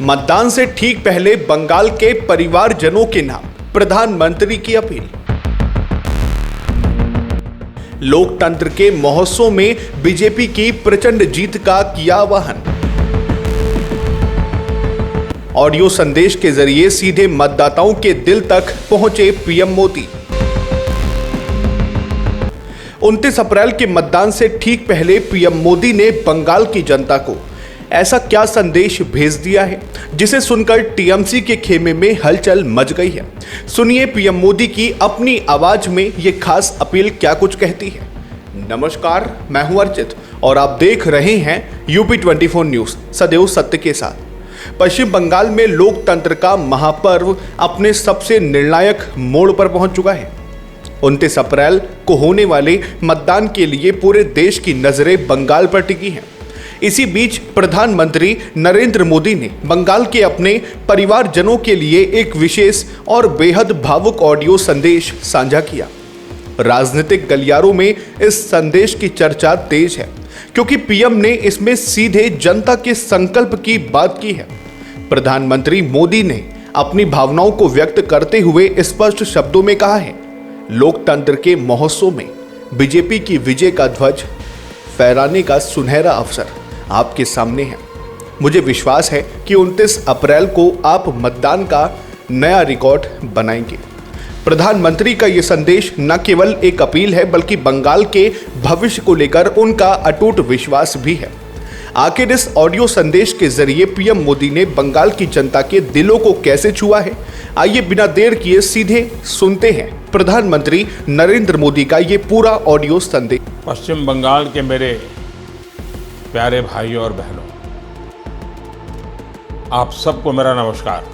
मतदान से ठीक पहले बंगाल के परिवारजनों के नाम प्रधानमंत्री की अपील। लोकतंत्र के महोत्सव में बीजेपी की प्रचंड जीत का किया आह्वान। ऑडियो संदेश के जरिए सीधे मतदाताओं के दिल तक पहुंचे पीएम मोदी। 29 अप्रैल के मतदान से ठीक पहले पीएम मोदी ने बंगाल की जनता को ऐसा क्या संदेश भेज दिया है जिसे सुनकर टीएमसी के खेमे में हलचल मच गई है। सुनिए पीएम मोदी की अपनी आवाज में ये खास अपील क्या कुछ कहती है। नमस्कार, मैं हूं अर्चित और आप देख रहे हैं यूपी 24 न्यूज, सदैव सत्य के साथ। पश्चिम बंगाल में लोकतंत्र का महापर्व अपने सबसे निर्णायक मोड़ पर पहुंच चुका है। 29 अप्रैल को होने वाले मतदान के लिए पूरे देश की नजरें बंगाल पर टिकी हैं। इसी बीच प्रधानमंत्री नरेंद्र मोदी ने बंगाल के अपने परिवारजनों के लिए एक विशेष और बेहद भावुक ऑडियो संदेश साझा किया। राजनीतिक गलियारों में इस संदेश की चर्चा तेज है क्योंकि पीएम ने इसमें सीधे जनता के संकल्प की बात की है। प्रधानमंत्री मोदी ने अपनी भावनाओं को व्यक्त करते हुए स्पष्ट शब्दों में कहा है, लोकतंत्र के महोत्सव में बीजेपी की विजय का ध्वज फहराने का सुनहरा अवसर आपके सामने है। मुझे विश्वास है कि 29 अप्रैल को आप मतदान का नया रिकॉर्ड बनाएंगे। प्रधानमंत्री का यह संदेश न केवल एक अपील है बल्कि बंगाल के भविष्य को लेकर उनका अटूट विश्वास भी है। आखिर इस ऑडियो संदेश के जरिए पीएम मोदी ने बंगाल की जनता के दिलों को कैसे छुआ है, आइए बिना देर किए सीधे सुनते हैं प्रधानमंत्री नरेंद्र मोदी का ये पूरा ऑडियो संदेश। पश्चिम बंगाल के मेरे प्यारे भाइयों और बहनों, आप सबको मेरा नमस्कार।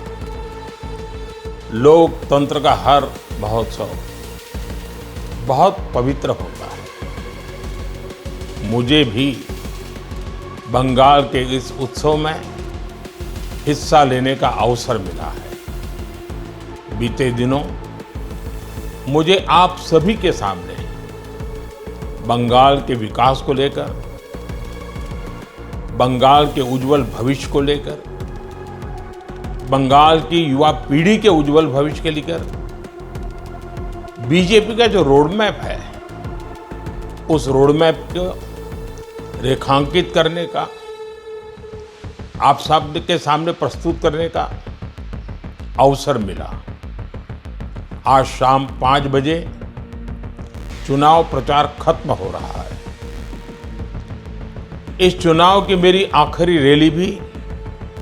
लोकतंत्र का हर महोत्सव बहुत पवित्र होता है। मुझे भी बंगाल के इस उत्सव में हिस्सा लेने का अवसर मिला है। बीते दिनों मुझे आप सभी के सामने बंगाल के विकास को लेकर, बंगाल के उज्जवल भविष्य को लेकर, बंगाल की युवा पीढ़ी के उज्जवल भविष्य के लेकर बीजेपी का जो रोड मैप है, उस रोड मैप को रेखांकित करने का, आप सबके सामने प्रस्तुत करने का अवसर मिला। आज शाम 5 बजे चुनाव प्रचार खत्म हो रहा है। इस चुनाव की मेरी आखिरी रैली भी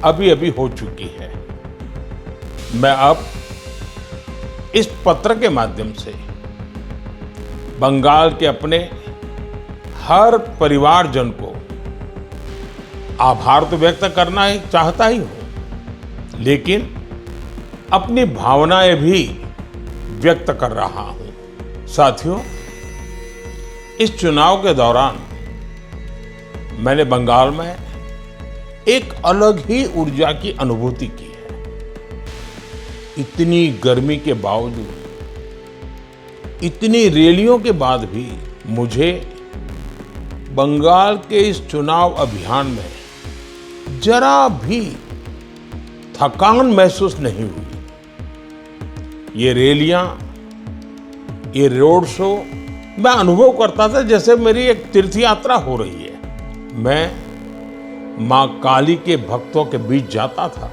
अभी हो चुकी है। मैं अब इस पत्र के माध्यम से बंगाल के अपने हर परिवारजन को आभार तो व्यक्त करना ही चाहता ही हूं, लेकिन अपनी भावनाएं भी व्यक्त कर रहा हूं। साथियों, इस चुनाव के दौरान मैंने बंगाल में एक अलग ही ऊर्जा की अनुभूति की है। इतनी गर्मी के बावजूद, इतनी रैलियों के बाद भी मुझे बंगाल के इस चुनाव अभियान में जरा भी थकान महसूस नहीं हुई। ये रैलियां, ये रोड शो मैं अनुभव करता था जैसे मेरी एक तीर्थ यात्रा हो रही है। मैं मां काली के भक्तों के बीच जाता था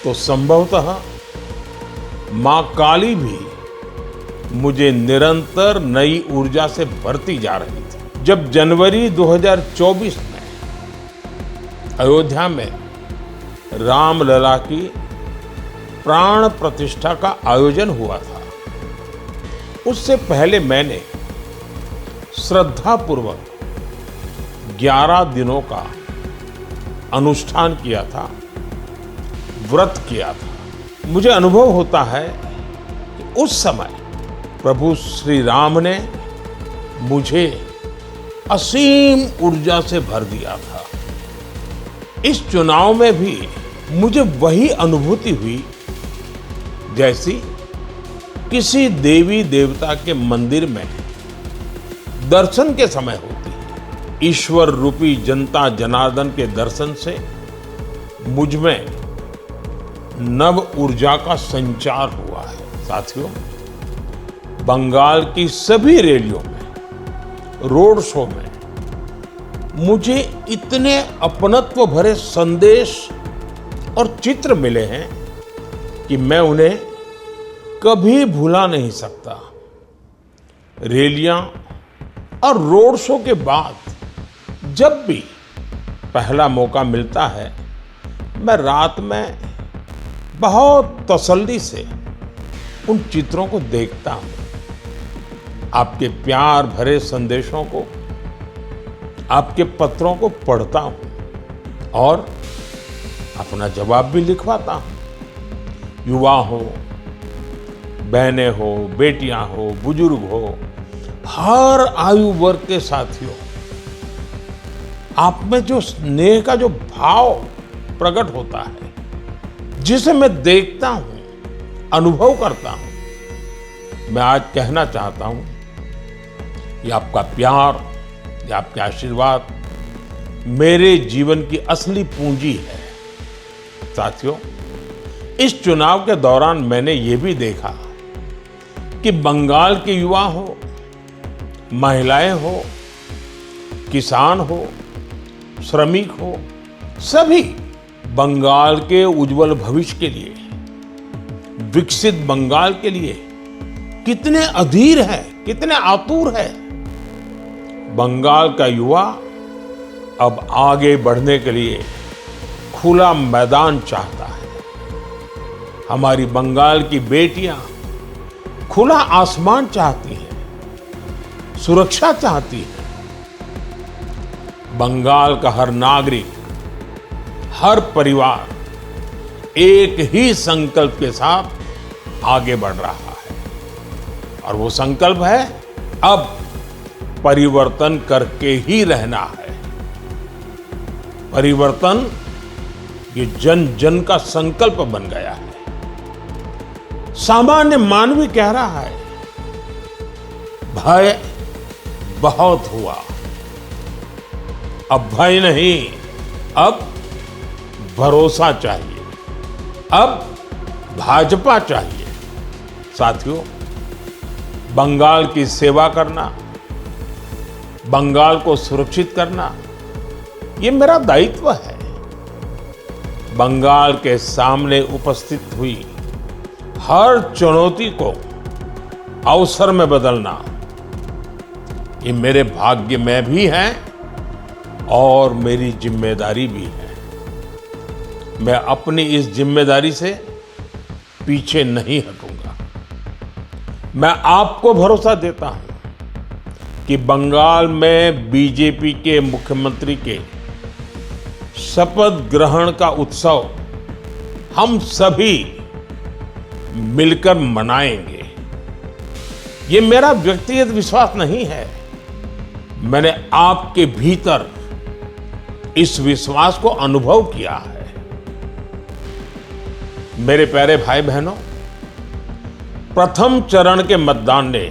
तो संभवतः मां काली भी मुझे निरंतर नई ऊर्जा से भरती जा रही थी। जब जनवरी 2024 में अयोध्या में रामलला की प्राण प्रतिष्ठा का आयोजन हुआ था, उससे पहले मैंने श्रद्धापूर्वक 11 दिनों का अनुष्ठान किया था, व्रत किया था। मुझे अनुभव होता है कि उस समय प्रभु श्री राम ने मुझे असीम ऊर्जा से भर दिया था। इस चुनाव में भी मुझे वही अनुभूति हुई जैसी किसी देवी देवता के मंदिर में दर्शन के समय होती है। ईश्वर रूपी जनता जनार्दन के दर्शन से मुझ में नव ऊर्जा का संचार हुआ है। साथियों, बंगाल की सभी रैलियों में, रोड शो में मुझे इतने अपनत्व भरे संदेश और चित्र मिले हैं कि मैं उन्हें कभी भुला नहीं सकता। रैलियां और रोड शो के बाद जब भी पहला मौका मिलता है, मैं रात में बहुत तसल्ली से उन चित्रों को देखता हूं, आपके प्यार भरे संदेशों को, आपके पत्रों को पढ़ता हूं और अपना जवाब भी लिखवाता हूं। युवा हो, बहनें हो, बेटियां हो, बुजुर्ग हो, हर आयु वर्ग के साथियों, आप में जो स्नेह का जो भाव प्रकट होता है, जिसे मैं देखता हूं, अनुभव करता हूं, मैं आज कहना चाहता हूं, ये आपका प्यार, ये आपके आशीर्वाद मेरे जीवन की असली पूंजी है। साथियों, इस चुनाव के दौरान मैंने ये भी देखा कि बंगाल के युवा हो, महिलाएं हो, किसान हो, श्रमिक हो, सभी बंगाल के उज्जवल भविष्य के लिए, विकसित बंगाल के लिए कितने अधीर है, कितने आतुर है। बंगाल का युवा अब आगे बढ़ने के लिए खुला मैदान चाहता है। हमारी बंगाल की बेटियां खुला आसमान चाहती हैं, सुरक्षा चाहती है। बंगाल का हर नागरिक, हर परिवार एक ही संकल्प के साथ आगे बढ़ रहा है और वो संकल्प है, अब परिवर्तन करके ही रहना है। परिवर्तन ये जन जन का संकल्प बन गया है। सामान्य मानवी कह रहा है, भय बहुत हुआ, अब भय नहीं, अब भरोसा चाहिए, अब भाजपा चाहिए। साथियों, बंगाल की सेवा करना, बंगाल को सुरक्षित करना, ये मेरा दायित्व है। बंगाल के सामने उपस्थित हुई हर चुनौती को अवसर में बदलना, ये मेरे भाग्य में भी है और मेरी जिम्मेदारी भी है। मैं अपनी इस जिम्मेदारी से पीछे नहीं हटूंगा। मैं आपको भरोसा देता हूं कि बंगाल में बीजेपी के मुख्यमंत्री के शपथ ग्रहण का उत्सव हम सभी मिलकर मनाएंगे। ये मेरा व्यक्तिगत विश्वास नहीं है, मैंने आपके भीतर इस विश्वास को अनुभव किया है। मेरे प्यारे भाई बहनों, प्रथम चरण के मतदान ने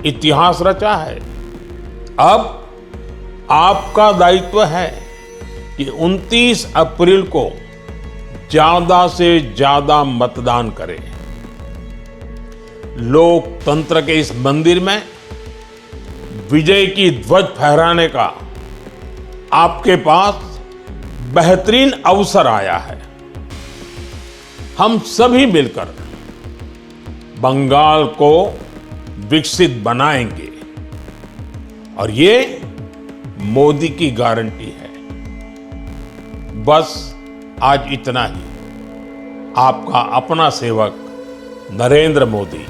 इतिहास रचा है। अब आपका दायित्व है कि 29 अप्रैल को ज्यादा से ज्यादा मतदान करें। लोकतंत्र के इस मंदिर में विजय की ध्वज फहराने का आपके पास बेहतरीन अवसर आया है। हम सभी मिलकर बंगाल को विकसित बनाएंगे और ये मोदी की गारंटी है। बस आज इतना ही। आपका अपना सेवक नरेंद्र मोदी।